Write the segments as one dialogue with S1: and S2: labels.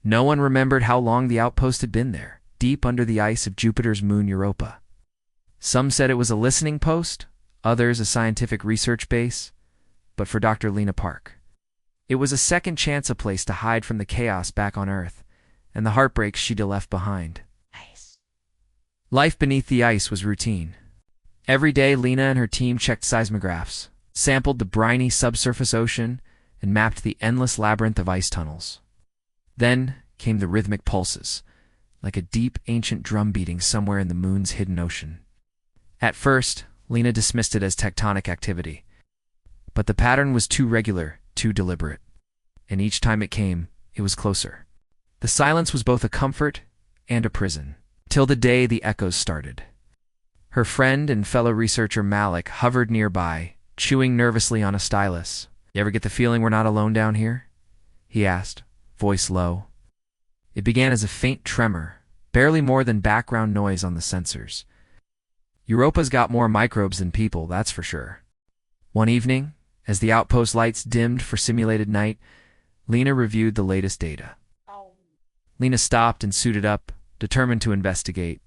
S1: No one remembered how long the outpost had been there, deep under the ice of Jupiter's moon Europa. Some said it was a listening post, others a scientific research base, but for Dr. Lena Park, it was a second chance, a place to hide from the chaos back on Earth and the heartbreaks she'd left behind. Life beneath the ice was routine. Every day, Lena and her team checked seismographs, sampled the briny subsurface ocean, and mapped the endless labyrinth of ice tunnels. Then came the rhythmic pulses, like a deep, ancient drum beating somewhere in the moon's hidden ocean. At first, Lena dismissed it as tectonic activity, but the pattern was too regular, too deliberate, and each time it came, it was closer. The silence was both a comfort and a prison, till the day the echoes started. Her friend and fellow researcher Malik hovered nearby, chewing nervously on a stylus. "You ever get the feeling we're not alone down here?" he asked, voice low. It began as a faint tremor, barely more than background noise on the sensors. Europa's got more microbes than people, that's for sure. One evening, as the outpost lights dimmed for simulated night, Lena reviewed the latest data. Lena stopped and suited up, determined to investigate.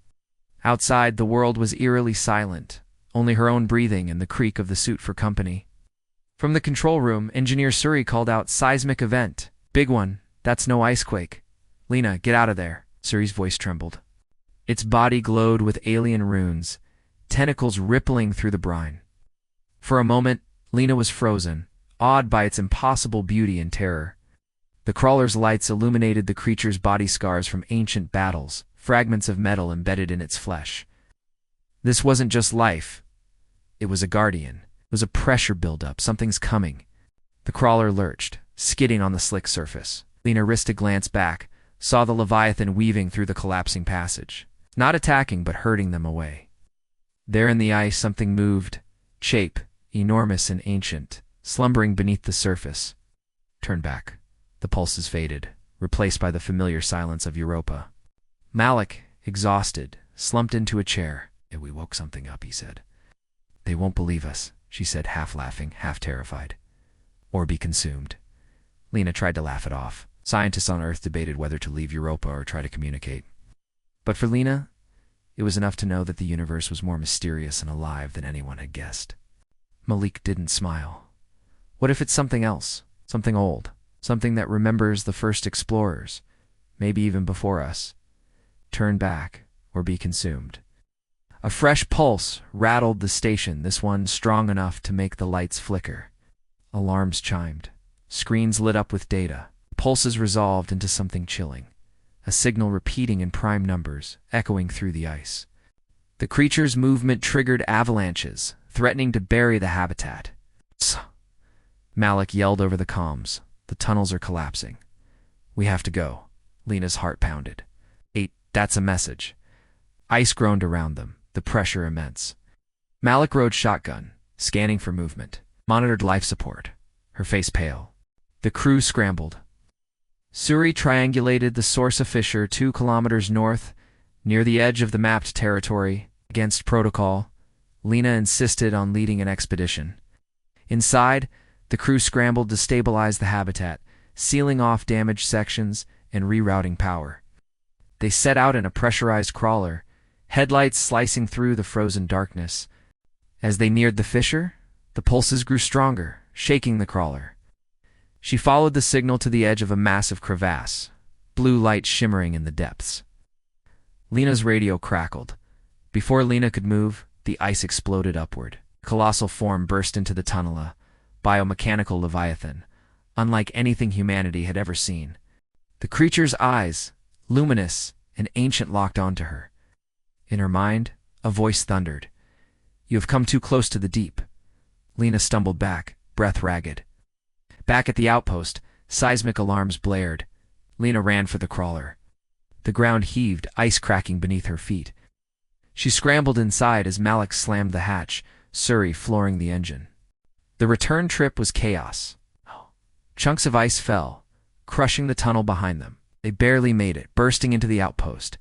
S1: Outside, the world was eerily silent, only her own breathing and the creak of the suit for company. From the control room, Engineer Suri called out, "Seismic event. Big one. That's no icequake." "Lena, get out of there." Suri's voice trembled. Its body glowed with alien runes, tentacles rippling through the brine. For a moment, Lena was frozen, awed by its impossible beauty and terror. The crawler's lights illuminated the creature's body scars from ancient battles, fragments of metal embedded in its flesh. This wasn't just life. It was a guardian. It was a pressure buildup. Something's coming. The crawler lurched, skidding on the slick surface. Lena risked a glance back, saw the leviathan weaving through the collapsing passage, not attacking but herding them away. There in the ice, something moved, shape, enormous and ancient, slumbering beneath the surface. Turn back. The pulses faded, replaced by the familiar silence of Europa. Malik, exhausted, slumped into a chair. "We woke something up," he said. "They won't believe us," she said, half laughing, half terrified. "Or be consumed." Lena tried to laugh it off. Scientists on Earth debated whether to leave Europa or try to communicate. But for Lena, it was enough to know that the universe was more mysterious and alive than anyone had guessed. Malik didn't smile. What if it's something else? Something old? Something that remembers the first explorers, maybe even before us? Turn back, or be consumed. A fresh pulse rattled the station, this one strong enough to make the lights flicker. Alarms chimed. Screens lit up with data. Pulses resolved into something chilling. A signal repeating in prime numbers, echoing through the ice. The creature's movement triggered avalanches, threatening to bury the habitat. "Tss!" Malik yelled over the comms. "The tunnels are collapsing. We have to go." Lena's heart pounded. That's a message. Ice groaned around them, the pressure immense. Malik rode shotgun, scanning for movement, monitored life support, her face pale. The crew scrambled. Suri triangulated the source of fissure 2 kilometers north, near the edge of the mapped territory. Against protocol, Lena insisted on leading an expedition. Inside, the crew scrambled to stabilize the habitat, sealing off damaged sections and rerouting power. They set out in a pressurized crawler, headlights slicing through the frozen darkness. As they neared the fissure, the pulses grew stronger, shaking the crawler. She followed the signal to the edge of a massive crevasse, blue light shimmering in the depths. Lena's radio crackled. Before Lena could move, the ice exploded upward. A colossal form burst into the tunnel, a biomechanical leviathan, unlike anything humanity had ever seen. The creature's eyes, luminous and ancient, locked onto her. In her mind, a voice thundered, "You have come too close to the deep." Lena stumbled back, breath ragged. Back at the outpost, seismic alarms blared. Lena ran for the crawler. The ground heaved, ice cracking beneath her feet. She scrambled inside as Malik slammed the hatch, Suri flooring the engine. The return trip was chaos. Chunks of ice fell, crushing the tunnel behind them. They barely made it, bursting into the outpost,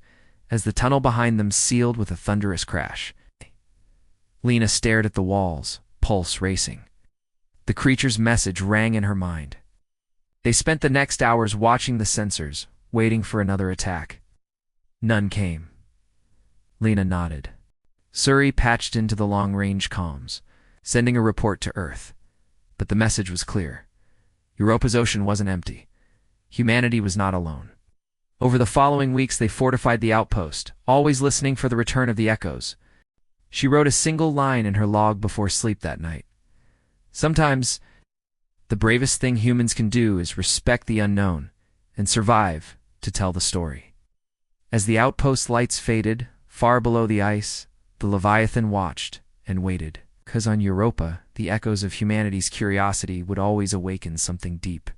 S1: as the tunnel behind them sealed with a thunderous crash. Lena stared at the walls, pulse racing. The creature's message rang in her mind. They spent the next hours watching the sensors, waiting for another attack. None came. Lena nodded. Surrey patched into the long-range comms, sending a report to Earth. But the message was clear. Europa's ocean wasn't empty. Humanity was not alone. Over the following weeks, they fortified the outpost, always listening for the return of the echoes. She wrote a single line in her log before sleep that night. Sometimes, the bravest thing humans can do is respect the unknown and survive to tell the story. As the outpost lights faded, far below the ice, the Leviathan watched and waited, because on Europa, the echoes of humanity's curiosity would always awaken something deep.